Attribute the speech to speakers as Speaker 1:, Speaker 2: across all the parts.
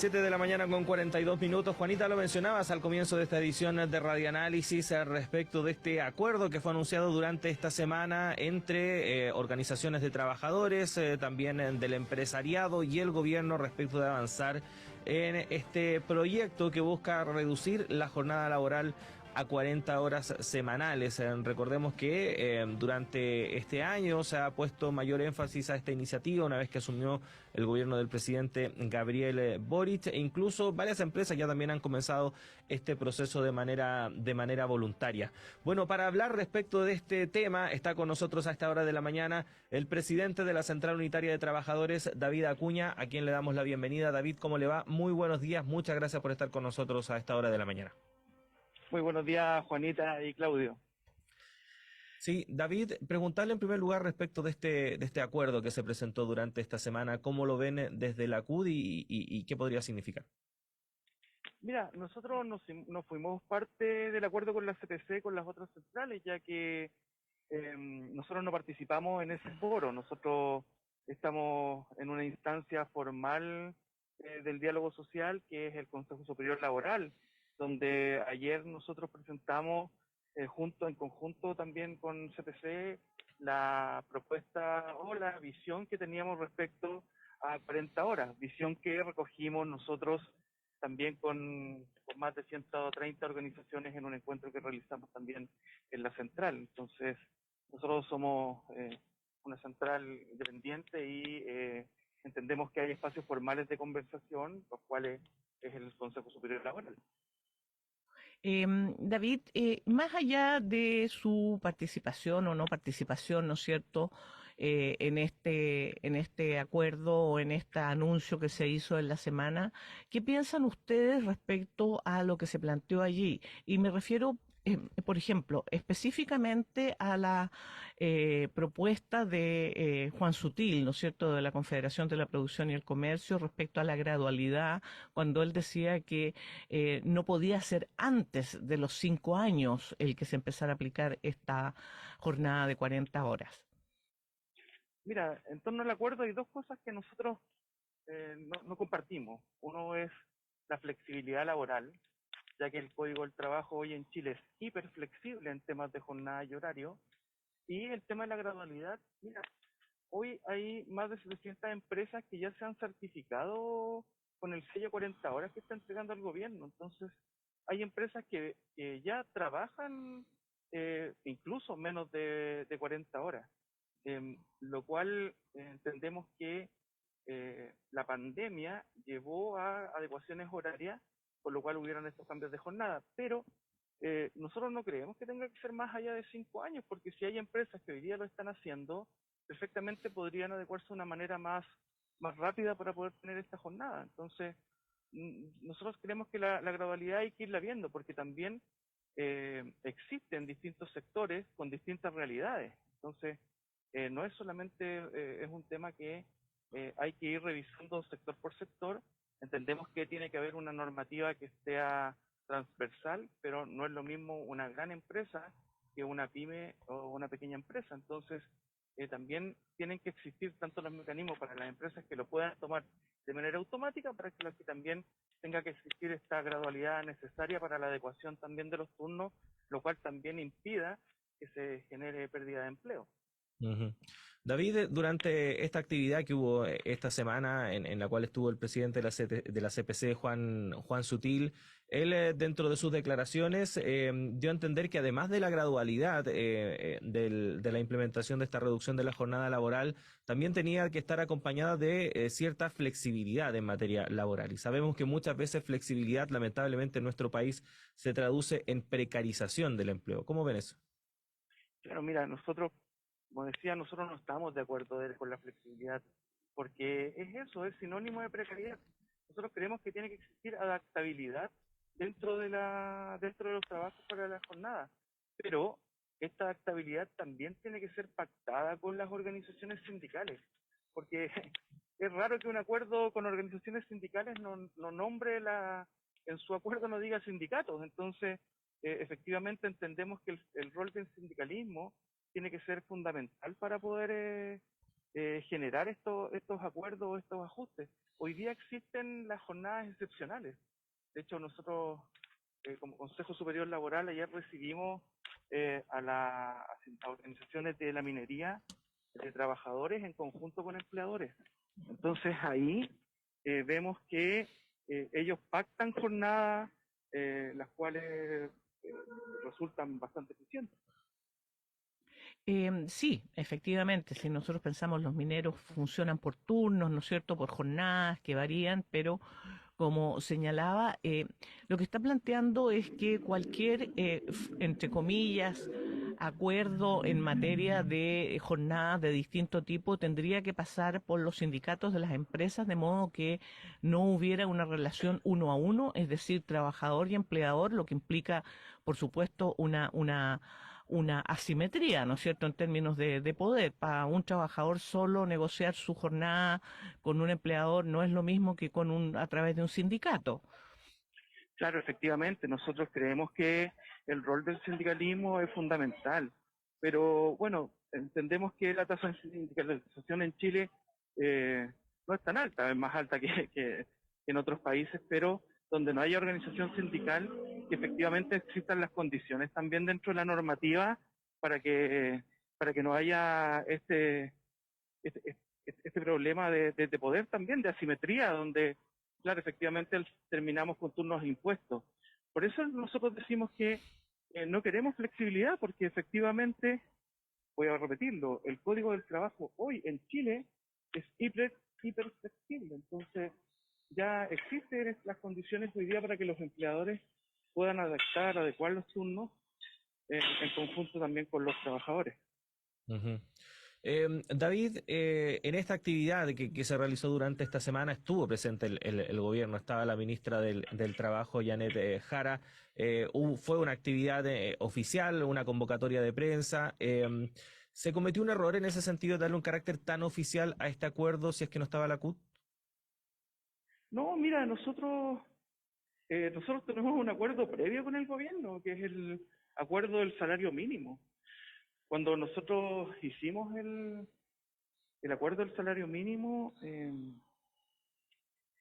Speaker 1: 7 de la mañana con 42 minutos. Juanita, lo mencionabas al comienzo de esta edición de Radioanálisis respecto de este acuerdo que fue anunciado durante esta semana entre organizaciones de trabajadores, también del empresariado y el gobierno respecto de avanzar en este proyecto que busca reducir la jornada laboral a 40 horas semanales. Recordemos que durante este año se ha puesto mayor énfasis a esta iniciativa una vez que asumió el gobierno del presidente Gabriel Boric, e incluso varias empresas ya también han comenzado este proceso de manera voluntaria. Bueno, para hablar respecto de este tema está con nosotros a esta hora de la mañana el presidente de la Central Unitaria de Trabajadores, David Acuña, a quien le damos la bienvenida. David, ¿cómo le va? Muy buenos días, muchas gracias por estar con nosotros a esta hora de la mañana.
Speaker 2: Muy buenos días, Juanita y Claudio.
Speaker 1: Sí, David, preguntarle en primer lugar respecto de este acuerdo que se presentó durante esta semana, ¿cómo lo ven desde la CUD y qué podría significar?
Speaker 2: Mira, nosotros nos fuimos parte del acuerdo con la CTC, con las otras centrales, ya que nosotros no participamos en ese foro. Nosotros estamos en una instancia formal del diálogo social, que es el Consejo Superior Laboral, donde ayer nosotros presentamos en conjunto también con CTC, la propuesta o la visión que teníamos respecto a 40 horas, visión que recogimos nosotros también con más de 130 organizaciones en un encuentro que realizamos también en la central. Entonces, nosotros somos una central independiente y entendemos que hay espacios formales de conversación, los cuales es el Consejo Superior Laboral.
Speaker 3: David, más allá de su participación o no participación, ¿no es cierto?, en este acuerdo o en este anuncio que se hizo en la semana, ¿qué piensan ustedes respecto a lo que se planteó allí? Y me refiero, por ejemplo, específicamente a la propuesta de Juan Sutil, ¿no es cierto?, de la Confederación de la Producción y el Comercio respecto a la gradualidad, cuando él decía que no podía ser antes de los 5 años el que se empezara a aplicar esta jornada de 40 horas.
Speaker 2: Mira, en torno al acuerdo hay dos cosas que nosotros no compartimos. Uno es la flexibilidad laboral, ya que el Código del Trabajo hoy en Chile es hiperflexible en temas de jornada y horario. Y el tema de la gradualidad, mira, hoy hay más de 700 empresas que ya se han certificado con el sello 40 horas que está entregando el gobierno. Entonces, hay empresas que ya trabajan incluso menos de 40 horas, lo cual entendemos que la pandemia llevó a adecuaciones horarias, por lo cual hubieron estos cambios de jornada. Pero nosotros no creemos que tenga que ser más allá de 5 años, porque si hay empresas que hoy día lo están haciendo, perfectamente podrían adecuarse de una manera más rápida para poder tener esta jornada. Entonces, nosotros creemos que la gradualidad hay que irla viendo, porque también existen distintos sectores con distintas realidades. Entonces, no es solamente, es un tema que hay que ir revisando sector por sector. Entendemos que tiene que haber una normativa que sea transversal, pero no es lo mismo una gran empresa que una pyme o una pequeña empresa. Entonces, también tienen que existir tanto los mecanismos para las empresas que lo puedan tomar de manera automática, para que también tenga que existir esta gradualidad necesaria para la adecuación también de los turnos, lo cual también impida que se genere pérdida de empleo.
Speaker 1: Uh-huh. David, durante esta actividad que hubo esta semana, en la cual estuvo el presidente de la CPC, Juan Sutil, él dentro de sus declaraciones dio a entender que además de la gradualidad de la implementación de esta reducción de la jornada laboral, también tenía que estar acompañada de cierta flexibilidad en materia laboral. Y sabemos que muchas veces flexibilidad, lamentablemente, en nuestro país se traduce en precarización del empleo. ¿Cómo ven eso?
Speaker 2: Claro, mira, nosotros, como decía, nosotros no estamos de acuerdo con la flexibilidad, porque es eso, es sinónimo de precariedad. Nosotros creemos que tiene que existir adaptabilidad dentro de los trabajos para la jornada, pero esta adaptabilidad también tiene que ser pactada con las organizaciones sindicales, porque es raro que un acuerdo con organizaciones sindicales no nombre en su acuerdo no diga sindicatos. Entonces, efectivamente entendemos que el rol del sindicalismo tiene que ser fundamental para poder generar estos acuerdos, estos ajustes. Hoy día existen las jornadas excepcionales. De hecho, nosotros, como Consejo Superior Laboral, ayer recibimos a las organizaciones de la minería de trabajadores en conjunto con empleadores. Entonces ahí vemos que ellos pactan jornadas las cuales resultan bastante eficientes.
Speaker 3: Sí, efectivamente, si nosotros pensamos los mineros funcionan por turnos, ¿no es cierto?, por jornadas que varían, pero como señalaba, lo que está planteando es que cualquier, entre comillas, acuerdo en materia de jornadas de distinto tipo tendría que pasar por los sindicatos de las empresas, de modo que no hubiera una relación uno a uno, es decir, trabajador y empleador, lo que implica, por supuesto, una asimetría, ¿no es cierto?, en términos de poder. Para un trabajador solo negociar su jornada con un empleador no es lo mismo que a través de un sindicato.
Speaker 2: Claro, efectivamente, nosotros creemos que el rol del sindicalismo es fundamental, pero bueno, entendemos que la tasa de sindicalización en Chile no es tan alta, es más alta que en otros países, pero donde no haya organización sindical, que efectivamente existan las condiciones también dentro de la normativa para que no haya este, este problema de poder también, de asimetría, donde, claro, efectivamente terminamos con turnos impuestos. Por eso nosotros decimos que no queremos flexibilidad, porque efectivamente, voy a repetirlo, el Código del Trabajo hoy en Chile es hiper flexible. Entonces, ya existen las condiciones hoy día para que los empleadores puedan adecuar los turnos en conjunto también con los trabajadores.
Speaker 1: Ujú. David, en esta actividad que se realizó durante esta semana estuvo presente el gobierno, estaba la ministra del Trabajo, Janet Jara. Fue una actividad oficial, una convocatoria de prensa. ¿Se cometió un error en ese sentido de darle un carácter tan oficial a este acuerdo si es que no estaba la CUT?
Speaker 2: No, mira, nosotros tenemos un acuerdo previo con el gobierno, que es el acuerdo del salario mínimo. Cuando nosotros hicimos el acuerdo del salario mínimo,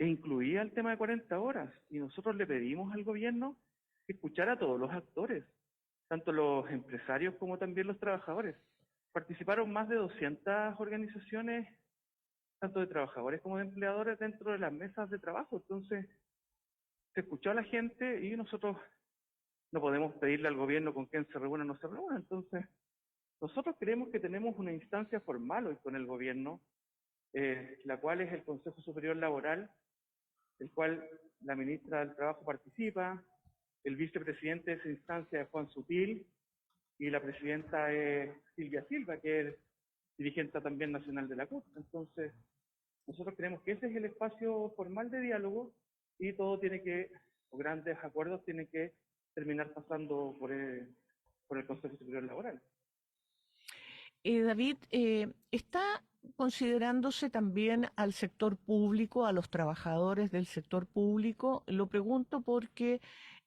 Speaker 2: incluía el tema de 40 horas, y nosotros le pedimos al gobierno que escuchara a todos los actores, tanto los empresarios como también los trabajadores. Participaron más de 200 organizaciones, tanto de trabajadores como de empleadores, dentro de las mesas de trabajo. Entonces, se escuchó a la gente y nosotros no podemos pedirle al gobierno con quién se reúna o no se reúna. Entonces, nosotros creemos que tenemos una instancia formal hoy con el gobierno, la cual es el Consejo Superior Laboral, el cual la ministra del Trabajo participa, el vicepresidente de esa instancia es Juan Sutil, y la presidenta es Silvia Silva, que es dirigente también nacional de la CUT. Entonces, nosotros creemos que ese es el espacio formal de diálogo, y todo o grandes acuerdos tienen que terminar pasando por el Consejo Superior Laboral.
Speaker 3: David, ¿está considerándose también al sector público, a los trabajadores del sector público? Lo pregunto porque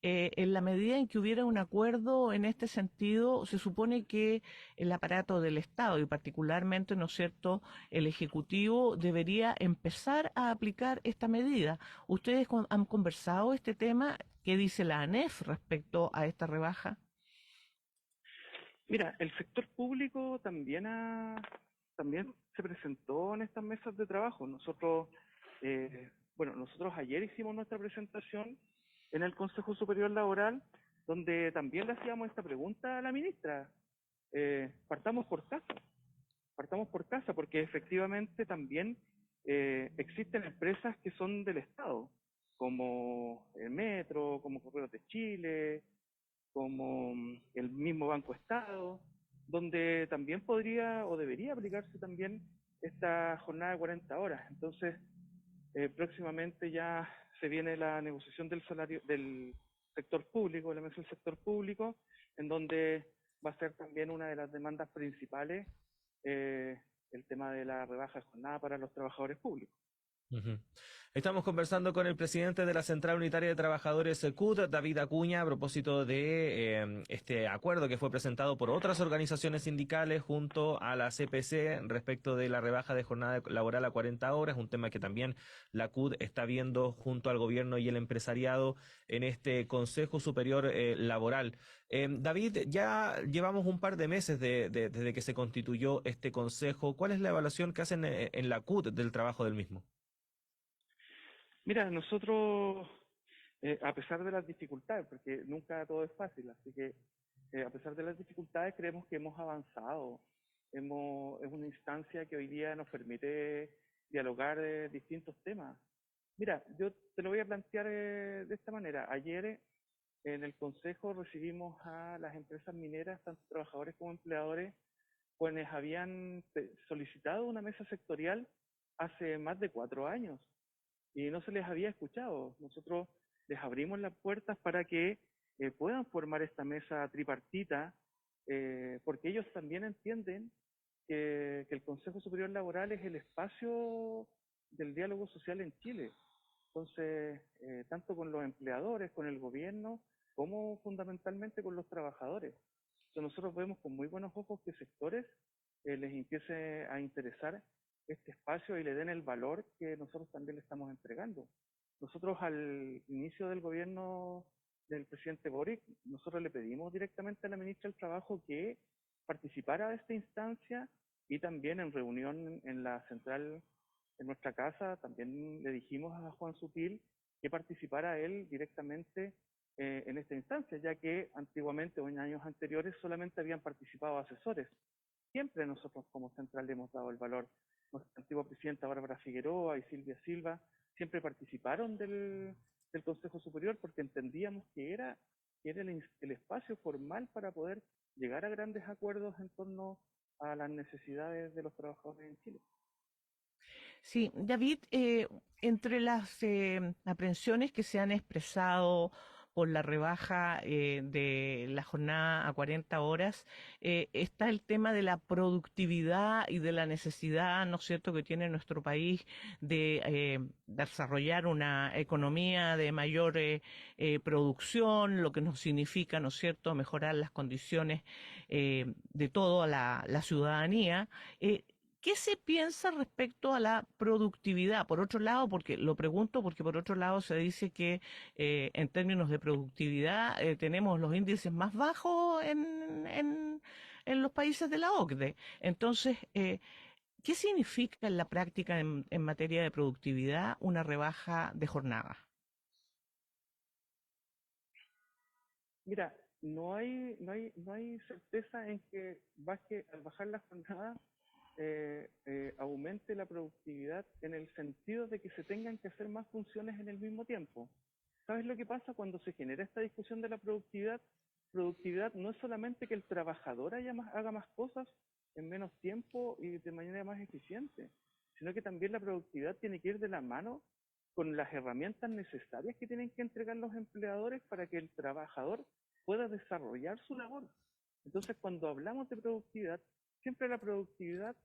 Speaker 3: en la medida en que hubiera un acuerdo en este sentido, se supone que el aparato del Estado y particularmente, ¿no es cierto?, el Ejecutivo debería empezar a aplicar esta medida. ¿Ustedes han conversado este tema? ¿Qué dice la ANEF respecto a esta rebaja?
Speaker 2: Mira, el sector público también se presentó en estas mesas de trabajo. Nosotros ayer hicimos nuestra presentación en el Consejo Superior Laboral, donde también le hacíamos esta pregunta a la ministra. Partamos por casa, porque efectivamente también existen empresas que son del Estado, como el Metro, como Correos de Chile, como el mismo Banco Estado, donde también podría o debería aplicarse también esta jornada de 40 horas. Entonces, próximamente ya se viene la negociación del salario del sector público, la mesa del sector público, en donde va a ser también una de las demandas principales el tema de la rebaja de jornada para los trabajadores públicos.
Speaker 1: Ujú. Estamos conversando con el presidente de la Central Unitaria de Trabajadores CUT, David Acuña, a propósito de este acuerdo que fue presentado por otras organizaciones sindicales junto a la CPC respecto de la rebaja de jornada laboral a 40 horas, un tema que también la CUT está viendo junto al gobierno y el empresariado en este Consejo Superior Laboral. David, ya llevamos un par de meses desde que se constituyó este consejo. ¿Cuál es la evaluación que hacen en la CUT del trabajo del mismo?
Speaker 2: Mira, nosotros, a pesar de las dificultades, porque nunca todo es fácil, así que a pesar de las dificultades creemos que hemos avanzado. Es una instancia que hoy día nos permite dialogar distintos temas. Mira, yo te lo voy a plantear de esta manera. Ayer en el Consejo recibimos a las empresas mineras, tanto trabajadores como empleadores, quienes habían solicitado una mesa sectorial hace más de 4 años y no se les había escuchado. Nosotros les abrimos las puertas para que puedan formar esta mesa tripartita, porque ellos también entienden que el Consejo Superior Laboral es el espacio del diálogo social en Chile. Entonces, tanto con los empleadores, con el gobierno, como fundamentalmente con los trabajadores. Entonces, nosotros vemos con muy buenos ojos que sectores les empiece a interesar este espacio y le den el valor que nosotros también le estamos entregando. Nosotros al inicio del gobierno del presidente Boric, nosotros le pedimos directamente a la ministra del Trabajo que participara de esta instancia y también en reunión en la central en nuestra casa, también le dijimos a Juan Sutil que participara él directamente en esta instancia, ya que antiguamente o en años anteriores solamente habían participado asesores. Siempre nosotros como central le hemos dado el valor. Nuestra antigua presidenta Bárbara Figueroa y Silvia Silva siempre participaron del Consejo Superior porque entendíamos que era el espacio formal para poder llegar a grandes acuerdos en torno a las necesidades de los trabajadores en Chile.
Speaker 3: Sí, David, entre las aprensiones que se han expresado por la rebaja de la jornada a 40 horas, está el tema de la productividad y de la necesidad, ¿no es cierto?, que tiene nuestro país de desarrollar una economía de mayor producción, lo que nos significa, ¿no es cierto?, mejorar las condiciones de toda la ciudadanía. Eh, ¿Qué se piensa respecto a la productividad? Por otro lado, porque lo pregunto porque por otro lado se dice que en términos de productividad tenemos los índices más bajos en los países de la OCDE. Entonces, ¿qué significa en la práctica en materia de productividad una rebaja de jornada?
Speaker 2: Mira, no hay certeza en que al bajar la jornada aumente la productividad en el sentido de que se tengan que hacer más funciones en el mismo tiempo. ¿Sabes lo que pasa cuando se genera esta discusión de la productividad? Productividad no es solamente que el trabajador haga más cosas en menos tiempo y de manera más eficiente, sino que también la productividad tiene que ir de la mano con las herramientas necesarias que tienen que entregar los empleadores para que el trabajador pueda desarrollar su labor. Entonces, cuando hablamos de productividad, siempre la productividad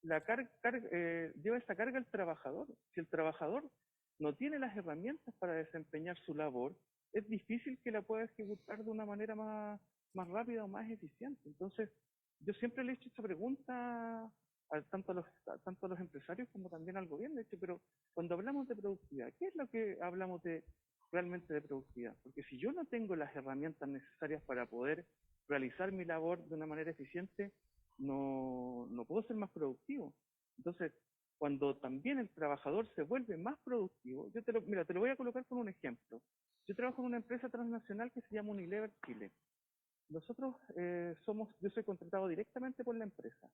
Speaker 2: lleva esa carga al trabajador. Si el trabajador no tiene las herramientas para desempeñar su labor, es difícil que la pueda ejecutar de una manera más rápida o más eficiente. Entonces, yo siempre le he hecho esta pregunta tanto a los empresarios como también al gobierno. Pero cuando hablamos de productividad, ¿qué es lo que hablamos realmente de productividad? Porque si yo no tengo las herramientas necesarias para poder realizar mi labor de una manera eficiente, no puedo ser más productivo. Entonces, cuando también el trabajador se vuelve más productivo, mira, te lo voy a colocar con un ejemplo. Yo trabajo en una empresa transnacional que se llama Unilever Chile. Nosotros yo soy contratado directamente por la empresa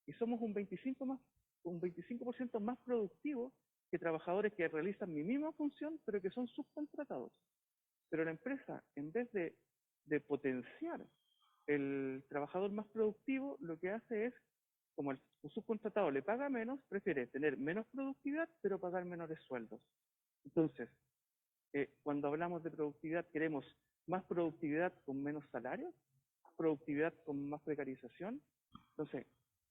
Speaker 2: y somos un 25% más productivos que trabajadores que realizan mi misma función, pero que son subcontratados. Pero la empresa, en vez de potenciar el trabajador más productivo, lo que hace es, como el subcontratado le paga menos, prefiere tener menos productividad, pero pagar menores sueldos. Entonces, cuando hablamos de productividad, queremos más productividad con menos salarios, productividad con más precarización. Entonces,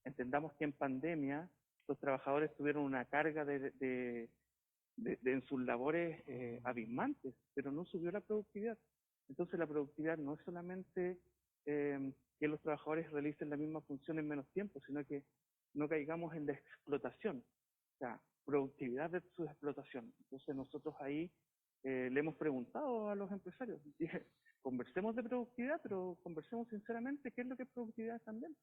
Speaker 2: entendamos que en pandemia los trabajadores tuvieron una carga en sus labores abismantes, pero no subió la productividad. Entonces la productividad no es solamente que los trabajadores realicen la misma función en menos tiempo, sino que no caigamos en la explotación, o sea, productividad versus explotación. Entonces nosotros ahí le hemos preguntado a los empresarios, conversemos de productividad, pero conversemos sinceramente qué es lo que es productividad también.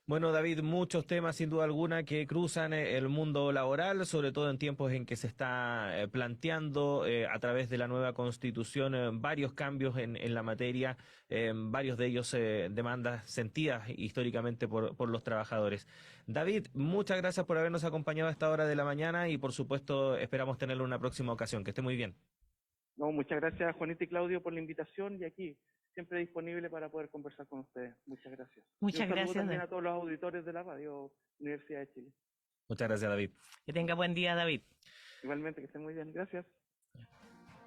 Speaker 1: Bueno, David, muchos temas sin duda alguna que cruzan el mundo laboral, sobre todo en tiempos en que se está planteando a través de la nueva Constitución varios cambios en la materia, varios de ellos demandas sentidas históricamente por los trabajadores. David, muchas gracias por habernos acompañado a esta hora de la mañana y por supuesto esperamos tenerlo en una próxima ocasión. Que esté muy bien.
Speaker 2: No, muchas gracias Juanita y Claudio por la invitación y aquí siempre disponible para poder conversar con ustedes. Muchas gracias.
Speaker 3: Muchas
Speaker 2: y un saludo
Speaker 3: gracias.
Speaker 2: También a todos los auditores de la Radio Universidad de Chile.
Speaker 1: Muchas gracias, David.
Speaker 3: Que tenga buen día, David.
Speaker 2: Igualmente, que estén muy bien. Gracias.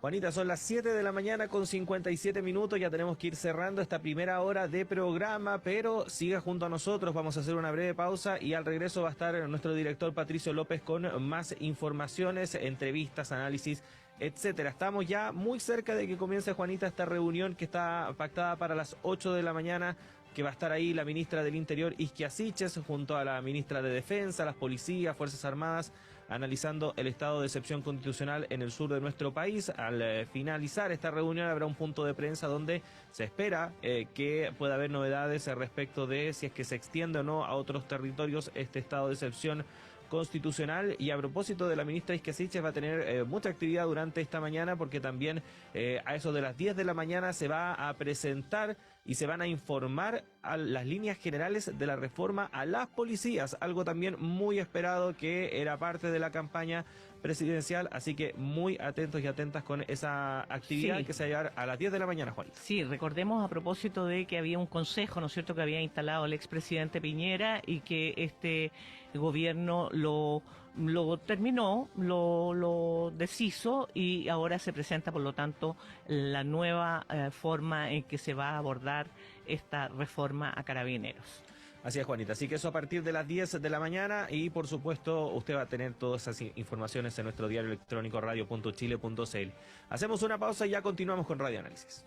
Speaker 1: Juanita, son las 7 de la mañana con 57 minutos, ya tenemos que ir cerrando esta primera hora de programa, pero siga junto a nosotros, vamos a hacer una breve pausa y al regreso va a estar nuestro director Patricio López con más informaciones, entrevistas, análisis, etcétera. Estamos ya muy cerca de que comience, Juanita, esta reunión que está pactada para las 8 de la mañana, que va a estar ahí la ministra del Interior, Isquia Siches, junto a la ministra de Defensa, las policías, Fuerzas Armadas, analizando el estado de excepción constitucional en el sur de nuestro país. Al finalizar esta reunión habrá un punto de prensa donde se espera que pueda haber novedades respecto de si es que se extiende o no a otros territorios este estado de excepción constitucional. Y a propósito de la ministra Isquia Siches, va a tener mucha actividad durante esta mañana porque también a eso de las 10 de la mañana se va a presentar y se van a informar a las líneas generales de la reforma a las policías, algo también muy esperado que era parte de la campaña presidencial, así que muy atentos y atentas con esa actividad que se va a llevar a las 10 de la mañana, Juan.
Speaker 3: Sí, recordemos a propósito de que había un consejo, ¿no es cierto?, que había instalado el expresidente Piñera y que este gobierno lo terminó, lo deshizo y ahora se presenta, por lo tanto, la nueva forma en que se va a abordar esta reforma a Carabineros.
Speaker 1: Así es, Juanita. Así que eso a partir de las 10 de la mañana y, por supuesto, usted va a tener todas esas informaciones en nuestro diario electrónico radio.chile.cl. Hacemos una pausa y ya continuamos con Radio Análisis.